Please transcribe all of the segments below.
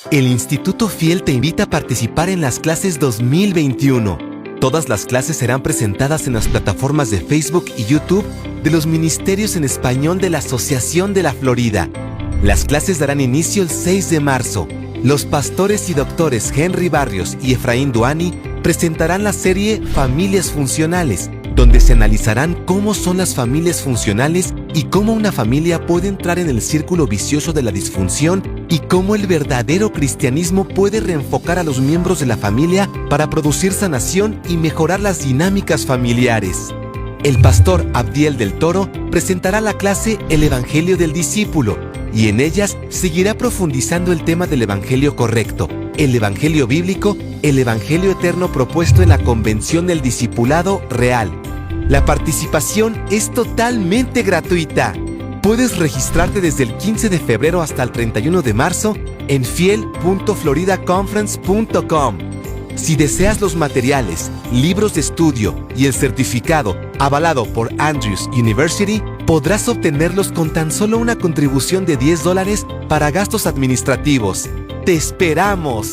El Instituto Fiel te invita a participar en las clases 2021. Todas las clases serán presentadas en las plataformas de Facebook y YouTube de los Ministerios en Español de la Asociación de la Florida. Las clases darán inicio el 6 de marzo. Los pastores y doctores Henry Barrios y Efraín Duani presentarán la serie Familias Funcionales, donde se analizarán cómo son las familias funcionales y cómo una familia puede entrar en el círculo vicioso de la disfunción y cómo el verdadero cristianismo puede reenfocar a los miembros de la familia para producir sanación y mejorar las dinámicas familiares. El pastor Abdiel del Toro presentará la clase El Evangelio del Discípulo y en ellas seguirá profundizando el tema del Evangelio correcto, el Evangelio bíblico, el Evangelio eterno propuesto en la Convención del Discipulado Real. La participación es totalmente gratuita. Puedes registrarte desde el 15 de febrero hasta el 31 de marzo en fiel.floridaconference.com. Si deseas los materiales, libros de estudio y el certificado avalado por Andrews University, podrás obtenerlos con tan solo una contribución de $10 para gastos administrativos. ¡Te esperamos!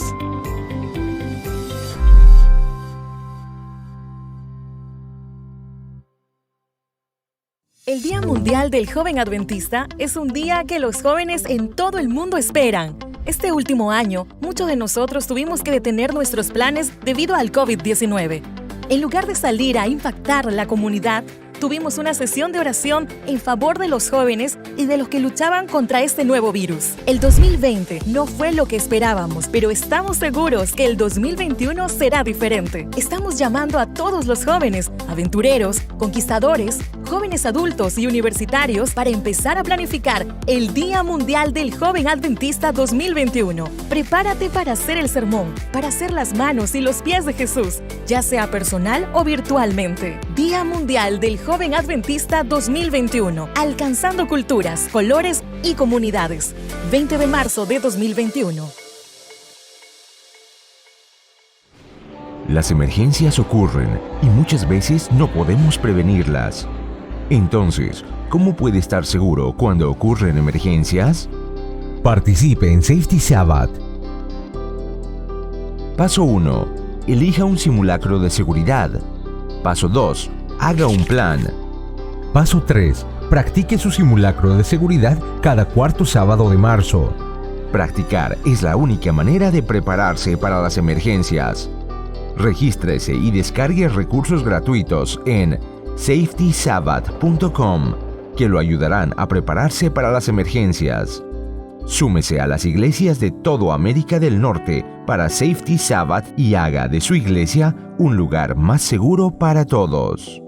El Día Mundial del Joven Adventista es un día que los jóvenes en todo el mundo esperan. Este último año, muchos de nosotros tuvimos que detener nuestros planes debido al COVID-19. En lugar de salir a impactar la comunidad, tuvimos una sesión de oración en favor de los jóvenes y de los que luchaban contra este nuevo virus. El 2020 no fue lo que esperábamos, pero estamos seguros que el 2021 será diferente. Estamos llamando a todos los jóvenes, aventureros, conquistadores, jóvenes adultos y universitarios para empezar a planificar el Día Mundial del Joven Adventista 2021. Prepárate para hacer el sermón, para hacer las manos y los pies de Jesús, ya sea personal o virtualmente. Día Mundial del Joven Adventista 2021, alcanzando culturas, colores y comunidades. 20 de marzo de 2021. Las emergencias ocurren y muchas veces no podemos prevenirlas. Entonces, ¿cómo puede estar seguro cuando ocurren emergencias? Participe en Safety Sabbath. Paso 1. Elija un simulacro de seguridad. Paso 2. Haga un plan. Paso 3. Practique su simulacro de seguridad cada cuarto sábado de marzo. Practicar es la única manera de prepararse para las emergencias. Regístrese y descargue recursos gratuitos en safetysabbath.com que lo ayudarán a prepararse para las emergencias. Súmese a las iglesias de toda América del Norte para Safety Sabbath y haga de su iglesia un lugar más seguro para todos.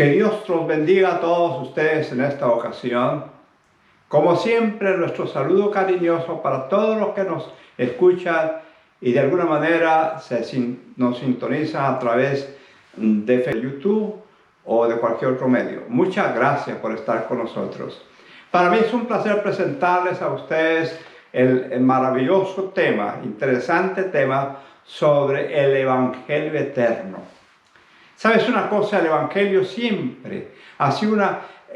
Que Dios los bendiga a todos ustedes en esta ocasión. Como siempre, nuestro saludo cariñoso para todos los que nos escuchan y de alguna manera nos sintonizan a través de YouTube o de cualquier otro medio. Muchas gracias por estar con nosotros. Para mí es un placer presentarles a ustedes el maravilloso tema, interesante tema sobre el Evangelio eterno. ¿Sabes una cosa? El Evangelio siempre ha sido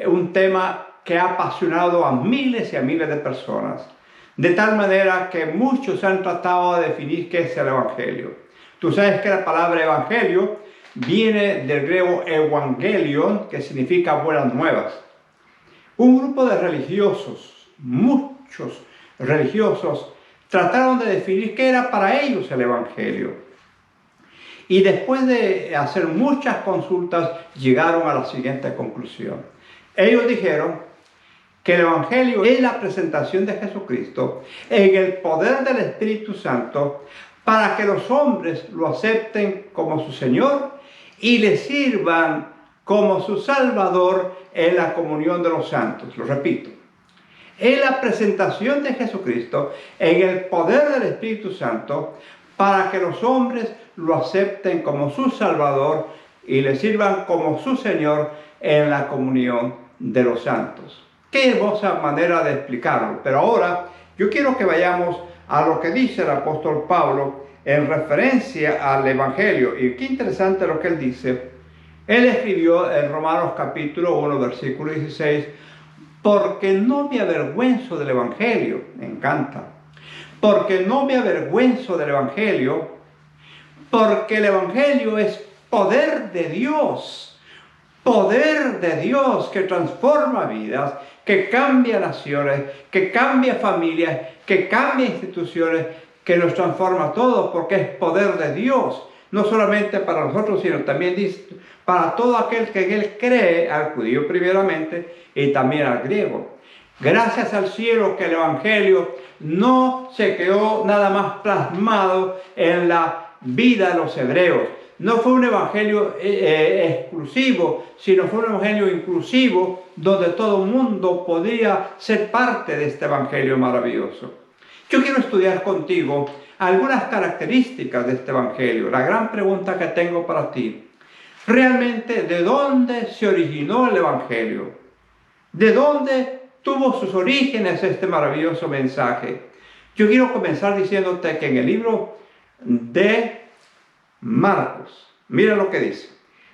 un tema que ha apasionado a miles y a miles de personas. De tal manera que muchos han tratado de definir qué es el Evangelio. Tú sabes que la palabra Evangelio viene del griego evangelion, que significa buenas nuevas. Un grupo de religiosos, muchos religiosos, trataron de definir qué era para ellos el Evangelio. Y después de hacer muchas consultas, llegaron a la siguiente conclusión. Ellos dijeron que el Evangelio es la presentación de Jesucristo en el poder del Espíritu Santo para que los hombres lo acepten como su Señor y le sirvan como su Salvador en la comunión de los santos. Lo repito. Es la presentación de Jesucristo en el poder del Espíritu Santo para que los hombres lo acepten como su Salvador y le sirvan como su Señor en la comunión de los santos. Qué hermosa manera de explicarlo. Pero ahora yo quiero que vayamos a lo que dice el apóstol Pablo en referencia al Evangelio. Y qué interesante lo que él dice. Él escribió en Romanos capítulo 1, versículo 16, porque no me avergüenzo del Evangelio. Me encanta. Porque no me avergüenzo del Evangelio, porque el Evangelio es poder de Dios que transforma vidas, que cambia naciones, que cambia familias, que cambia instituciones, que nos transforma a todos, porque es poder de Dios, no solamente para nosotros, sino también para todo aquel que en él cree, al judío primeramente y también al griego. Gracias al cielo que el Evangelio no se quedó nada más plasmado en la vida de los hebreos. No fue un evangelio exclusivo, sino fue un evangelio inclusivo donde todo el mundo podía ser parte de este evangelio maravilloso. Yo quiero estudiar contigo algunas características de este evangelio. La gran pregunta que tengo para ti, realmente, ¿de dónde se originó el evangelio? ¿De dónde tuvo sus orígenes este maravilloso mensaje? Yo quiero comenzar diciéndote que en el libro de Marcos, mira lo que dice.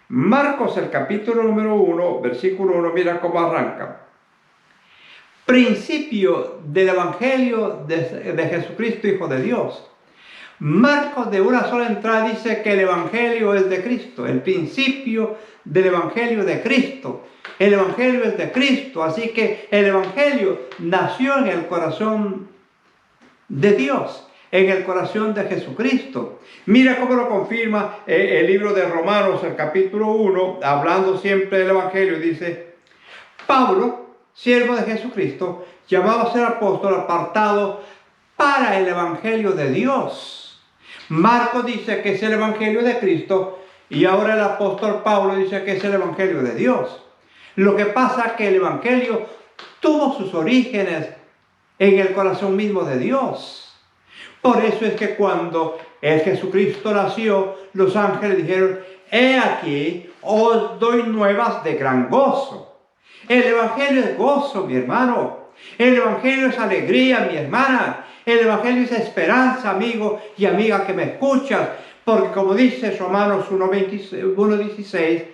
Marcos, el capítulo número 1, versículo 1, mira cómo arranca. Principio del Evangelio de Jesucristo, Hijo de Dios. Marcos de una sola entrada dice que el Evangelio es de Cristo, el principio del Evangelio de Cristo. El Evangelio es de Cristo, así que el Evangelio nació en el corazón de Dios, en el corazón de Jesucristo. Mira cómo lo confirma el libro de Romanos, el capítulo 1, hablando siempre del Evangelio, dice: Pablo, siervo de Jesucristo, llamado a ser apóstol, apartado para el Evangelio de Dios. Marcos dice que es el Evangelio de Cristo y ahora el apóstol Pablo dice que es el Evangelio de Dios. Lo que pasa es que el Evangelio tuvo sus orígenes en el corazón mismo de Dios. Por eso es que cuando el Jesucristo nació, los ángeles dijeron: he aquí, os doy nuevas de gran gozo. El Evangelio es gozo, mi hermano. El Evangelio es alegría, mi hermana. El Evangelio es esperanza, amigo y amiga que me escuchas. Porque como dice Romanos 1:16,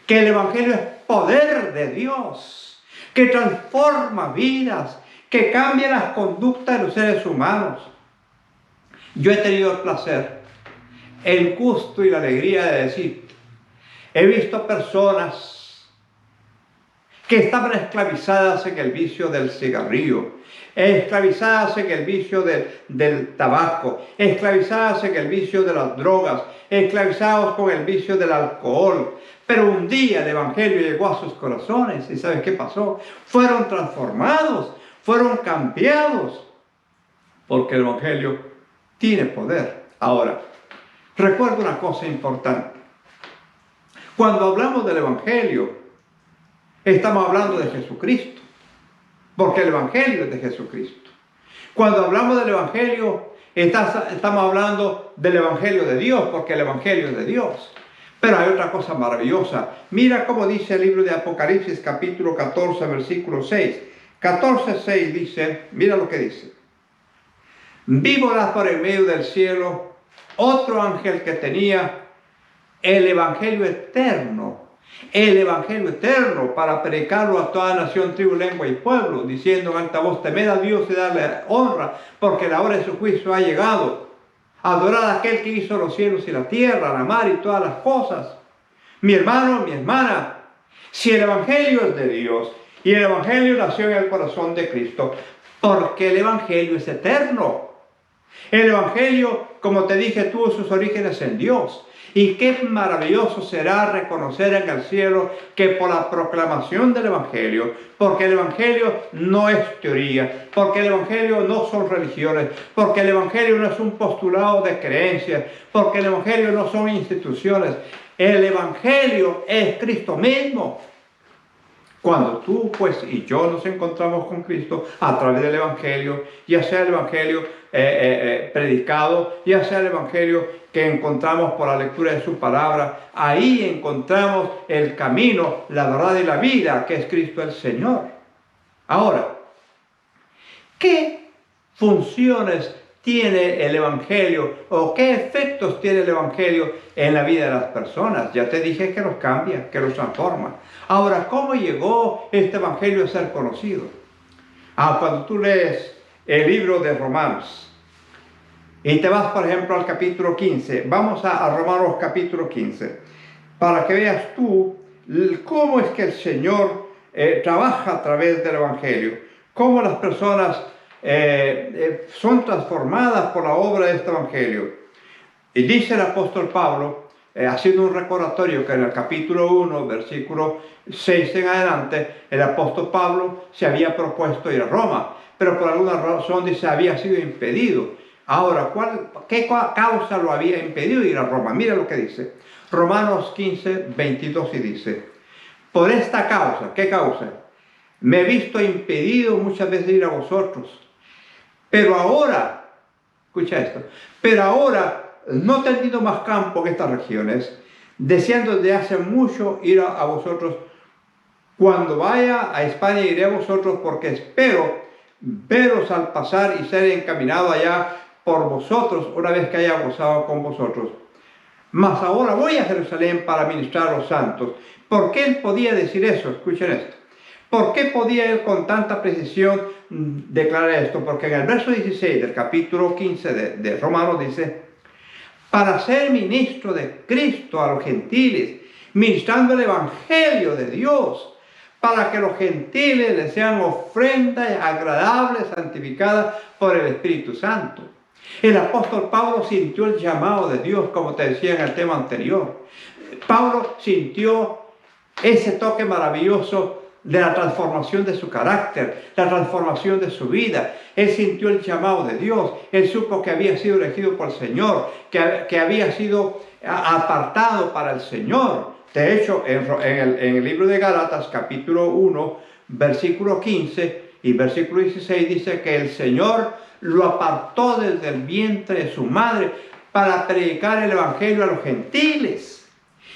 que el Evangelio es poder de Dios, que transforma vidas, que cambia las conductas de los seres humanos. Yo he tenido el placer, el gusto y la alegría de decir, he visto personas que estaban esclavizadas en el vicio del cigarrillo, esclavizadas en el vicio del tabaco, esclavizadas en el vicio de las drogas, esclavizados con el vicio del alcohol. Pero un día el Evangelio llegó a sus corazones y ¿sabes qué pasó? Fueron transformados, fueron cambiados, porque el Evangelio tiene poder. Ahora, recuerda una cosa importante. Cuando hablamos del Evangelio, estamos hablando de Jesucristo, porque el Evangelio es de Jesucristo. Cuando hablamos del Evangelio, estamos hablando del Evangelio de Dios, porque el Evangelio es de Dios. Pero hay otra cosa maravillosa. Mira cómo dice el libro de Apocalipsis, capítulo 14, versículo 6. 14:6 dice, mira lo que dice. Vi volar por el medio del cielo otro ángel que tenía el Evangelio eterno para predicarlo a toda nación, tribu, lengua y pueblo, diciendo en alta voz, temed a Dios y darle honra, porque la hora de su juicio ha llegado. Adorad a aquel que hizo los cielos y la tierra, la mar y todas las cosas. Mi hermano, mi hermana, si el Evangelio es de Dios y el Evangelio nació en el corazón de Cristo, porque el Evangelio es eterno. El Evangelio, como te dije, tuvo sus orígenes en Dios. Y qué maravilloso será reconocer en el cielo que por la proclamación del Evangelio, porque el Evangelio no es teoría, porque el Evangelio no son religiones, porque el Evangelio no es un postulado de creencias, porque el Evangelio no son instituciones. El Evangelio es Cristo mismo. Cuando tú, pues, y yo nos encontramos con Cristo a través del Evangelio, ya sea el Evangelio predicado, ya sea el Evangelio que encontramos por la lectura de su palabra, ahí encontramos el camino, la verdad y la vida, que es Cristo el Señor. Ahora, ¿qué funciones tiene el Evangelio o qué efectos tiene el Evangelio en la vida de las personas? Ya te dije que los cambia, que los transforma. Ahora, ¿cómo llegó este Evangelio a ser conocido? Cuando tú lees el libro de Romanos y te vas, por ejemplo, al capítulo 15, vamos a Romanos capítulo 15, para que veas tú cómo es que el Señor trabaja a través del Evangelio, cómo las personas son transformadas por la obra de este Evangelio. Y dice el apóstol Pablo, haciendo un recordatorio, que en el capítulo 1, versículo 6 en adelante, el apóstol Pablo se había propuesto ir a Roma, pero por alguna razón dice había sido impedido. Ahora, ¿qué causa lo había impedido ir a Roma? Mira lo que dice Romanos 15, 22, y dice, por esta causa, ¿qué causa? Me he visto impedido muchas veces de ir a vosotros, pero ahora, escucha esto, pero ahora no he tenido más campo en estas regiones, deseando desde hace mucho ir a vosotros. Cuando vaya a España iré a vosotros, porque espero veros al pasar y ser encaminado allá por vosotros una vez que haya gozado con vosotros. Mas ahora voy a Jerusalén para ministrar a los santos. ¿Por qué él podía decir eso? Escuchen esto. ¿Por qué podía él con tanta precisión declarar esto? Porque en el verso 16 del capítulo 15 de Romanos dice, para ser ministro de Cristo a los gentiles, ministrando el Evangelio de Dios, para que los gentiles les sean ofrendas agradables, santificadas por el Espíritu Santo. El apóstol Pablo sintió el llamado de Dios, como te decía en el tema anterior. Pablo sintió ese toque maravilloso de la transformación de su carácter, la transformación de su vida. Él sintió el llamado de Dios. Él supo que había sido elegido por el Señor, que había sido apartado para el Señor. De hecho, en el libro de Gálatas, capítulo 1, versículo 15 y versículo 16, dice que el Señor lo apartó desde el vientre de su madre para predicar el Evangelio a los gentiles.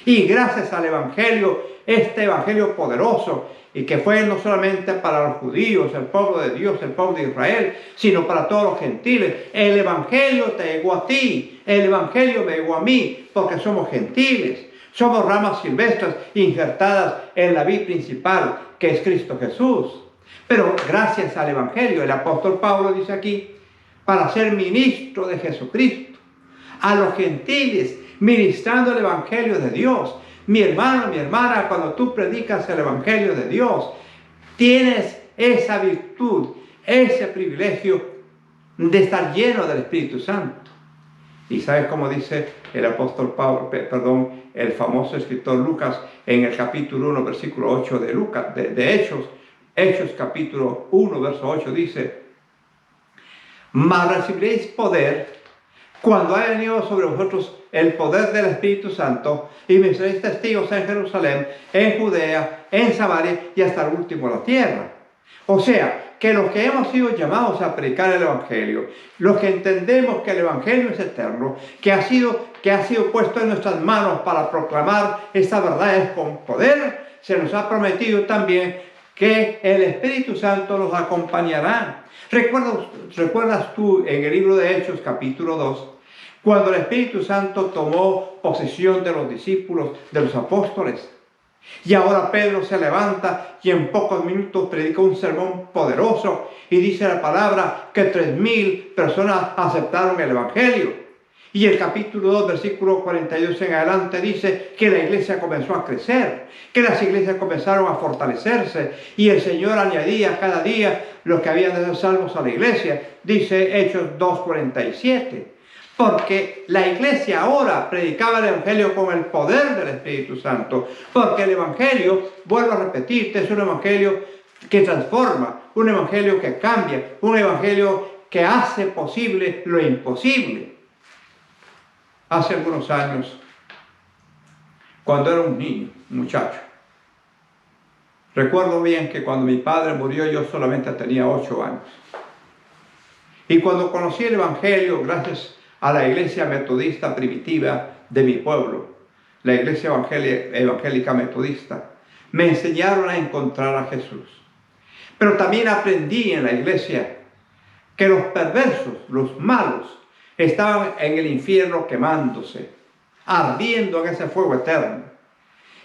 Y gracias al Evangelio, este Evangelio poderoso, y que fue no solamente para los judíos, el pueblo de Dios, el pueblo de Israel, sino para todos los gentiles. El Evangelio te llegó a ti, el Evangelio me llegó a mí, porque somos gentiles. Somos ramas silvestres injertadas en la vid principal, que es Cristo Jesús. Pero gracias al Evangelio, el apóstol Pablo dice aquí, para ser ministro de Jesucristo, a los gentiles, ministrando el Evangelio de Dios. Mi hermano, mi hermana, cuando tú predicas el Evangelio de Dios, tienes esa virtud, ese privilegio de estar lleno del Espíritu Santo. Y sabes cómo dice el apóstol Pablo, el famoso escritor Lucas, en el capítulo 1, versículo 8 de Lucas, de Hechos capítulo 1, verso 8, dice, mas recibiréis poder cuando ha venido sobre vosotros el poder del Espíritu Santo, y me seréis testigos en Jerusalén, en Judea, en Samaria y hasta el último de la tierra. O sea, que los que hemos sido llamados a predicar el Evangelio, los que entendemos que el Evangelio es eterno, que ha sido puesto en nuestras manos para proclamar estas verdades con poder, se nos ha prometido también que el Espíritu Santo los acompañará. ¿Recuerdas tú en el libro de Hechos, capítulo 2, cuando el Espíritu Santo tomó posesión de los discípulos, de los apóstoles? Y ahora Pedro se levanta y en pocos minutos predica un sermón poderoso y dice la palabra que 3,000 personas aceptaron el Evangelio. Y el capítulo 2, versículo 42 en adelante dice que la iglesia comenzó a crecer, que las iglesias comenzaron a fortalecerse y el Señor añadía cada día los que habían de ser salvos a la iglesia. Dice Hechos 2:47. Porque la iglesia ahora predicaba el Evangelio con el poder del Espíritu Santo. Porque el Evangelio, vuelvo a repetirte, es un Evangelio que transforma, un Evangelio que cambia, un Evangelio que hace posible lo imposible. Hace algunos años, cuando era un niño, un muchacho, recuerdo bien que cuando mi padre murió yo solamente tenía 8 años. Y cuando conocí el Evangelio, gracias a la iglesia metodista primitiva de mi pueblo, la iglesia evangélica metodista, me enseñaron a encontrar a Jesús. Pero también aprendí en la iglesia que los perversos, los malos, estaban en el infierno quemándose, ardiendo en ese fuego eterno.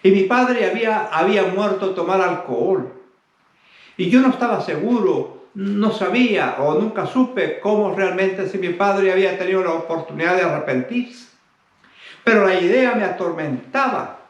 Y mi padre había muerto a tomar alcohol. Y yo no estaba seguro, no sabía o nunca supe cómo realmente si mi padre había tenido la oportunidad de arrepentirse. Pero la idea me atormentaba.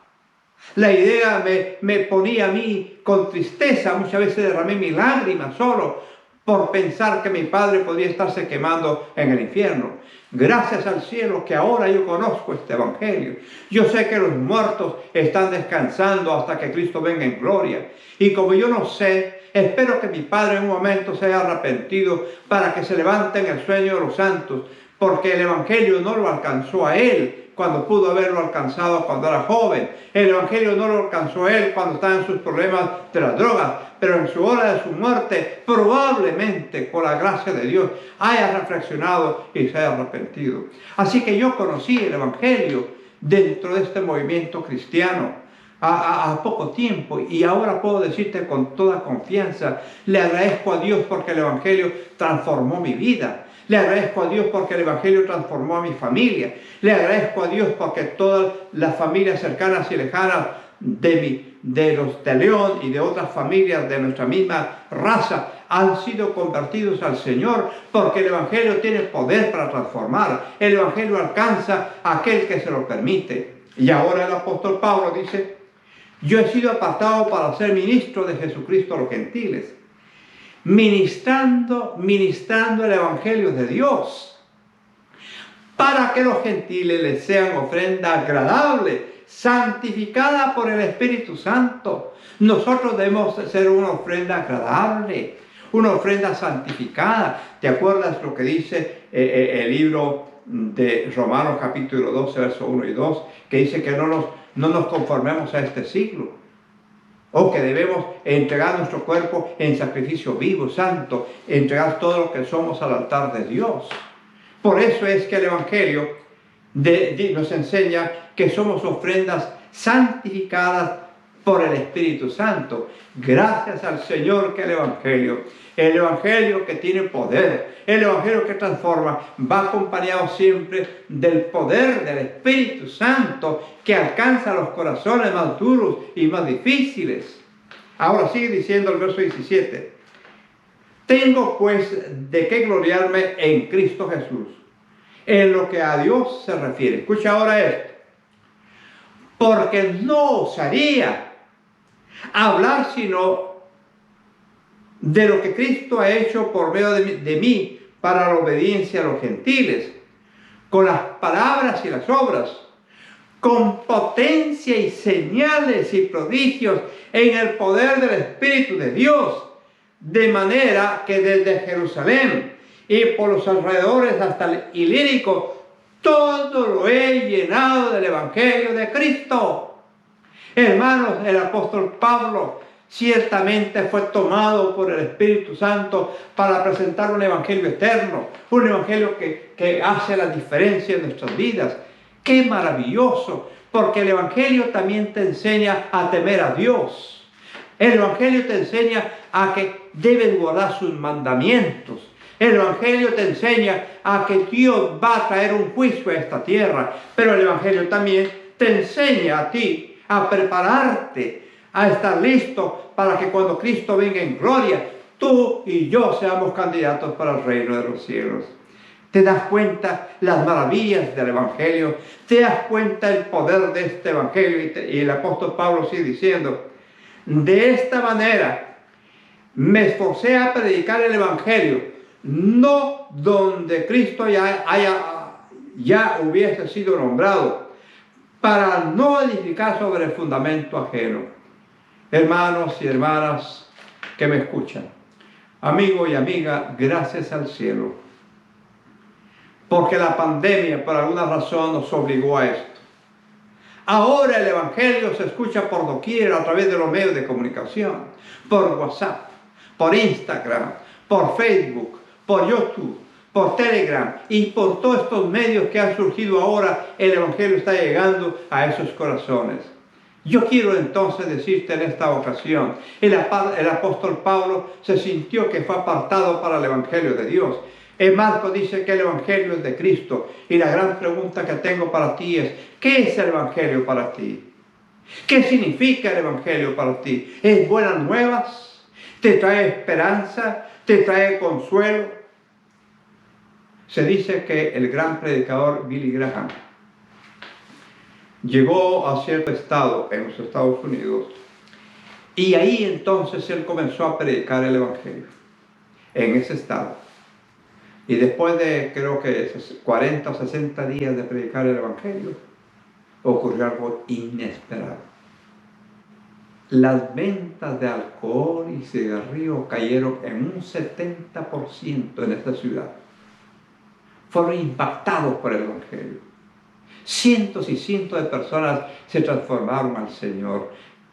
La idea me ponía a mí con tristeza. Muchas veces derramé mis lágrimas solo por pensar que mi padre podría estarse quemando en el infierno. Gracias al cielo que ahora yo conozco este Evangelio. Yo sé que los muertos están descansando hasta que Cristo venga en gloria. Y como yo no sé, espero que mi padre en un momento se haya arrepentido para que se levante en el sueño de los santos, porque el Evangelio no lo alcanzó a él cuando pudo haberlo alcanzado cuando era joven. El Evangelio no lo alcanzó a él cuando estaba en sus problemas de las drogas, pero en su hora de su muerte, probablemente por la gracia de Dios, haya reflexionado y se haya arrepentido. Así que yo conocí el Evangelio dentro de este movimiento cristiano a poco tiempo, y ahora puedo decirte con toda confianza, le agradezco a Dios porque el Evangelio transformó mi vida. Le agradezco a Dios porque el Evangelio transformó a mi familia. Le agradezco a Dios porque todas las familias cercanas y lejanas de los de León y de otras familias de nuestra misma raza han sido convertidos al Señor, porque el Evangelio tiene poder para transformar. El Evangelio alcanza a aquel que se lo permite. Y ahora el apóstol Pablo dice: yo he sido apartado para ser ministro de Jesucristo a los gentiles, ministrando el Evangelio de Dios, para que los gentiles les sean ofrenda agradable, santificada por el Espíritu Santo. Nosotros debemos ser una ofrenda agradable, una ofrenda santificada. ¿Te acuerdas lo que dice el libro de Romanos capítulo 12, versos 1 y 2? Que dice que no nos conformemos a este siglo, o que debemos entregar nuestro cuerpo en sacrificio vivo, santo, entregar todo lo que somos al altar de Dios. Por eso es que el Evangelio nos enseña que somos ofrendas santificadas por el Espíritu Santo. Gracias al Señor que el Evangelio que tiene poder, el Evangelio que transforma, va acompañado siempre del poder del Espíritu Santo que alcanza los corazones más duros y más difíciles. Ahora sigue diciendo el verso 17: tengo pues de qué gloriarme en Cristo Jesús, en lo que a Dios se refiere. Escucha ahora esto: porque no osaría hablar sino de lo que Cristo ha hecho por medio de mí para la obediencia a los gentiles, con las palabras y las obras, con potencia y señales y prodigios en el poder del Espíritu de Dios, de manera que desde Jerusalén y por los alrededores hasta el Ilírico Todo lo he llenado del Evangelio de Cristo. Hermanos, el apóstol Pablo ciertamente fue tomado por el Espíritu Santo para presentar un evangelio eterno, un evangelio que hace la diferencia en nuestras vidas. ¡Qué maravilloso! Porque el evangelio también te enseña a temer a Dios. El evangelio te enseña a que debes guardar sus mandamientos. El evangelio te enseña a que Dios va a traer un juicio a esta tierra. Pero el evangelio también te enseña a ti a prepararte, a estar listo para que cuando Cristo venga en gloria, tú y yo seamos candidatos para el reino de los cielos. ¿Te das cuenta las maravillas del evangelio? ¿Te das cuenta el poder de este evangelio? Y el apóstol Pablo sigue diciendo, de esta manera me esforcé a predicar el evangelio, no donde Cristo ya hubiese sido nombrado, para no edificar sobre el fundamento ajeno. Hermanos y hermanas que me escuchan, amigo y amiga, gracias al cielo, porque la pandemia por alguna razón nos obligó a esto. Ahora el evangelio se escucha por doquier a través de los medios de comunicación, por WhatsApp, por Instagram, por Facebook, por YouTube, por Telegram y por todos estos medios que han surgido ahora. El evangelio está llegando a esos corazones. Yo quiero entonces decirte en esta ocasión, el apóstol Pablo se sintió que fue apartado para el evangelio de Dios. En Marcos dice que el evangelio es de Cristo. Y la gran pregunta que tengo para ti es, ¿qué es el evangelio para ti? ¿Qué significa el evangelio para ti? ¿Es buenas nuevas? ¿Te trae esperanza? ¿Te trae consuelo? Se dice que el gran predicador Billy Graham llegó a cierto estado en los Estados Unidos y ahí entonces él comenzó a predicar el evangelio en ese estado. Y después de creo que 40 o 60 días de predicar el evangelio, ocurrió algo inesperado. Las ventas de alcohol y cigarrillos cayeron en un 70% en esta ciudad. Fueron impactados por el evangelio. Cientos y cientos de personas se transformaron al Señor,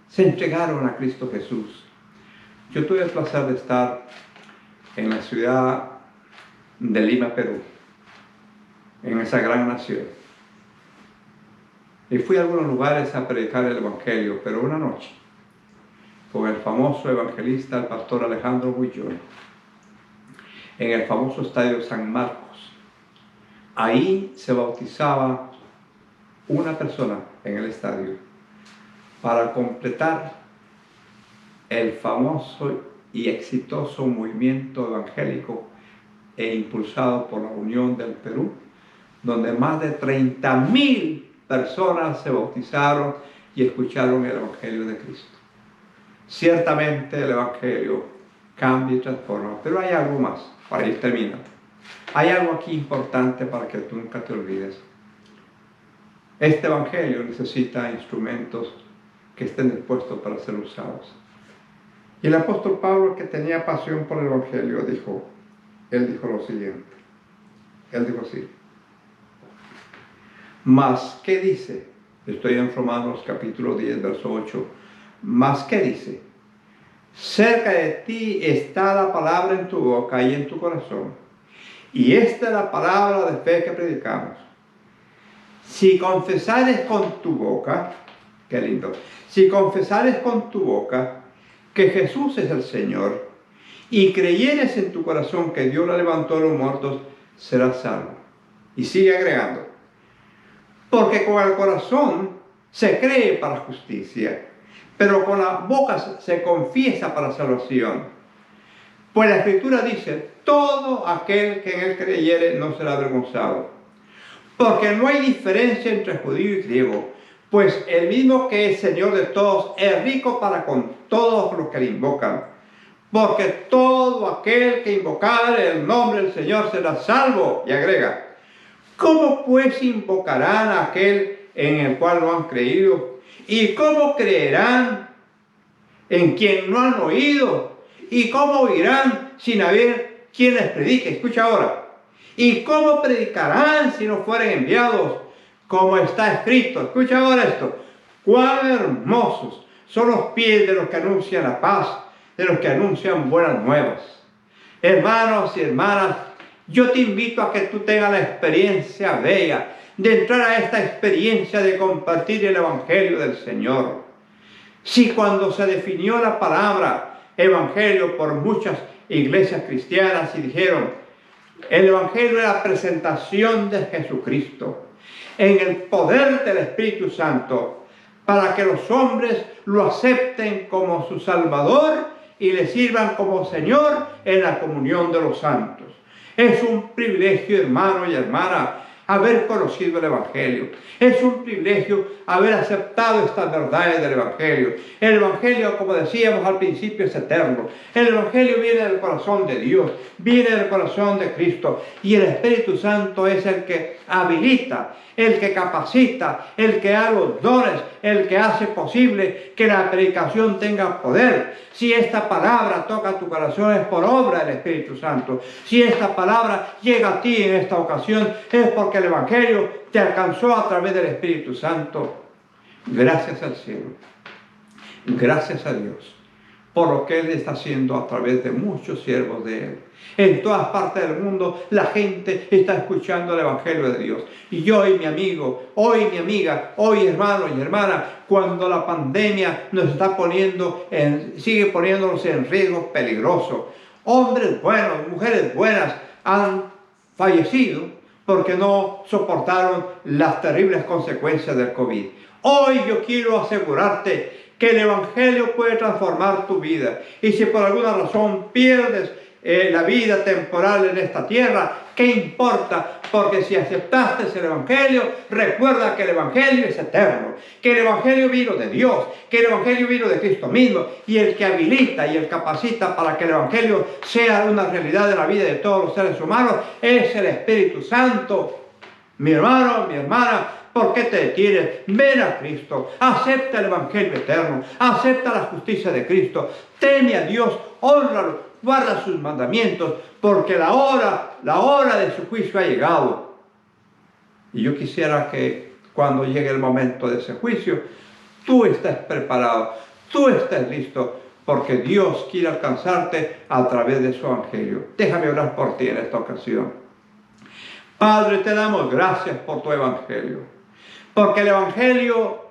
se entregaron a Cristo Jesús. Yo tuve el placer de estar en la ciudad de Lima, Perú, en esa gran nación. Y fui a algunos lugares a predicar el evangelio, pero una noche, con el famoso evangelista, el pastor Alejandro Bullón, en el famoso estadio San Marcos. Ahí se bautizaba una persona en el estadio para completar el famoso y exitoso movimiento evangélico impulsado por la Unión del Perú, donde más de 30.000 personas se bautizaron y escucharon el evangelio de Cristo. Ciertamente el evangelio cambia y transforma, pero hay algo más para ir terminando. Hay algo aquí importante para que tú nunca te olvides. Este evangelio necesita instrumentos que estén dispuestos para ser usados. Y el apóstol Pablo, que tenía pasión por el evangelio, dijo lo siguiente. Él dijo así. Mas, ¿qué dice? Estoy en Romanos capítulo 10, verso 8. Mas, ¿qué dice? Cerca de ti está la palabra en tu boca y en tu corazón. Y esta es la palabra de fe que predicamos. Si confesares con tu boca, qué lindo, si confesares con tu boca que Jesús es el Señor y creyeres en tu corazón que Dios lo levantó de los muertos, serás salvo. Y sigue agregando, porque con el corazón se cree para justicia, pero con la boca se confiesa para salvación. Pues la Escritura dice, todo aquel que en él creyere no será avergonzado. Porque no hay diferencia entre judío y griego, pues el mismo que es Señor de todos es rico para con todos los que le invocan. Porque todo aquel que invocare el nombre del Señor será salvo. Y agrega, ¿cómo pues invocarán a aquel en el cual no han creído? ¿Y cómo creerán en quien no han oído? ¿Y cómo oirán sin haber quien les predique? Escucha ahora. ¿Y cómo predicarán si no fueren enviados? Como está escrito. Escucha ahora esto. Cuán hermosos son los pies de los que anuncian la paz, de los que anuncian buenas nuevas. Hermanos y hermanas, yo te invito a que tú tengas la experiencia bella de entrar a esta experiencia de compartir el Evangelio del Señor. Si cuando se definió la palabra Evangelio por muchas iglesias cristianas y dijeron, el Evangelio es la presentación de Jesucristo en el poder del Espíritu Santo para que los hombres lo acepten como su Salvador y le sirvan como Señor en la comunión de los santos. Es un privilegio, hermano y hermana, haber conocido el Evangelio. Es un privilegio haber aceptado estas verdades del Evangelio. El Evangelio, como decíamos al principio, es eterno. El Evangelio viene del corazón de Dios, viene del corazón de Cristo. Y el Espíritu Santo es el que habilita, el que capacita, el que da los dones, el que hace posible que la predicación tenga poder. Si esta palabra toca tu corazón es por obra del Espíritu Santo. Si esta palabra llega a ti en esta ocasión es porque el Evangelio te alcanzó a través del Espíritu Santo. Gracias al cielo. Gracias a Dios por lo que Él está haciendo a través de muchos siervos de Él. En todas partes del mundo la gente está escuchando el Evangelio de Dios. Y hoy, mi amigo, hoy, mi amiga, hoy, hermano y hermana, cuando la pandemia nos está sigue poniéndonos en riesgo peligroso. Hombres buenos, mujeres buenas han fallecido porque no soportaron las terribles consecuencias del COVID. Hoy yo quiero asegurarte que el Evangelio puede transformar tu vida. Y si por alguna razón pierdes la vida temporal en esta tierra, ¿qué importa? Porque si aceptaste el Evangelio, recuerda que el Evangelio es eterno, que el Evangelio vino de Dios, que el Evangelio vino de Cristo mismo, y el que habilita y el capacita para que el Evangelio sea una realidad de la vida de todos los seres humanos es el Espíritu Santo. Mi hermano, mi hermana, ¿por qué te detienes? Ven a Cristo, acepta el Evangelio eterno, acepta la justicia de Cristo, teme a Dios, hónralo, guarda sus mandamientos, porque la hora de su juicio ha llegado. Y yo quisiera que cuando llegue el momento de ese juicio, tú estés preparado, tú estés listo, porque Dios quiere alcanzarte a través de su Evangelio. Déjame orar por ti en esta ocasión. Padre, te damos gracias por tu Evangelio, porque el Evangelio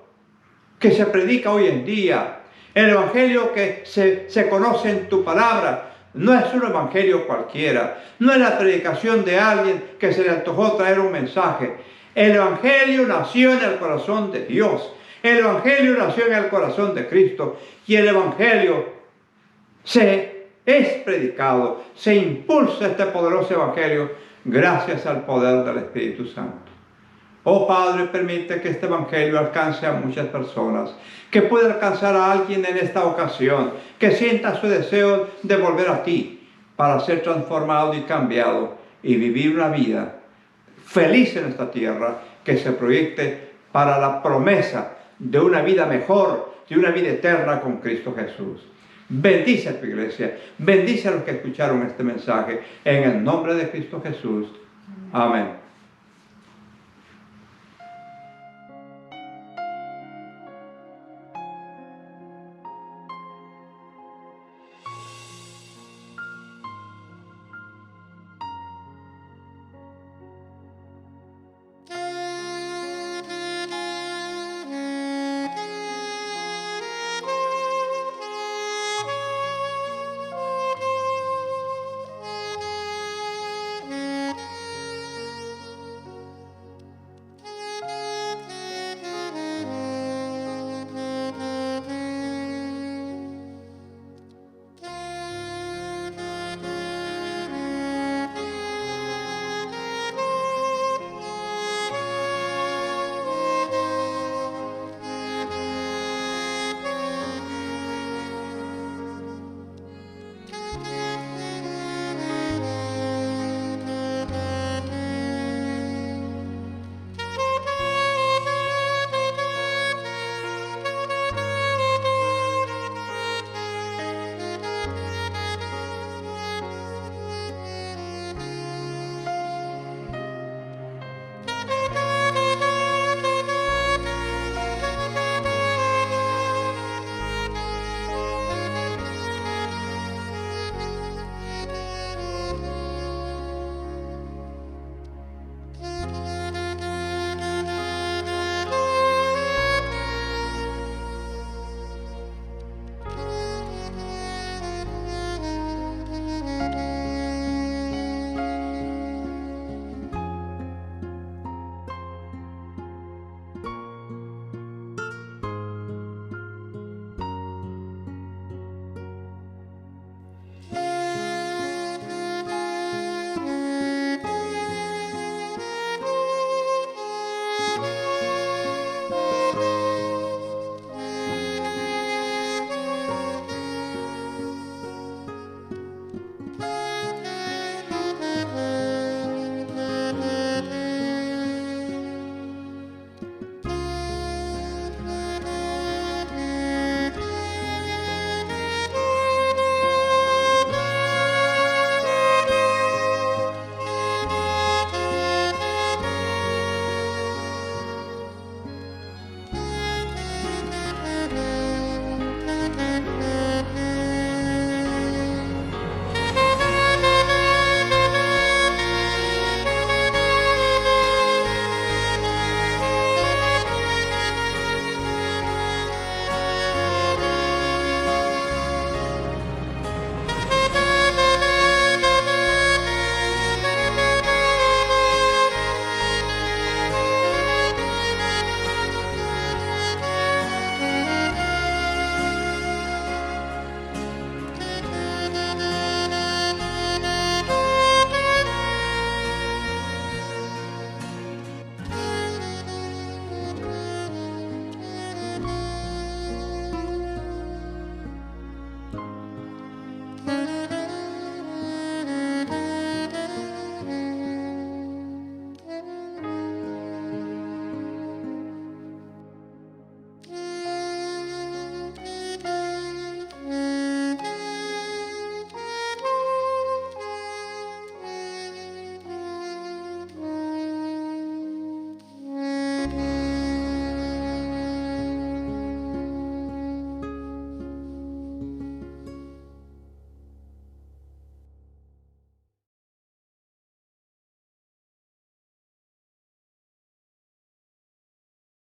que se predica hoy en día, el Evangelio que se conoce en tu palabra, no es un evangelio cualquiera, no es la predicación de alguien que se le antojó traer un mensaje. El Evangelio nació en el corazón de Dios, el Evangelio nació en el corazón de Cristo, y el Evangelio es predicado, se impulsa este poderoso Evangelio gracias al poder del Espíritu Santo. Oh Padre, permite que este Evangelio alcance a muchas personas, que pueda alcanzar a alguien en esta ocasión, que sienta su deseo de volver a ti para ser transformado y cambiado y vivir una vida feliz en esta tierra que se proyecte para la promesa de una vida mejor, de una vida eterna con Cristo Jesús. Bendice a tu iglesia, bendice a los que escucharon este mensaje en el nombre de Cristo Jesús. Amén.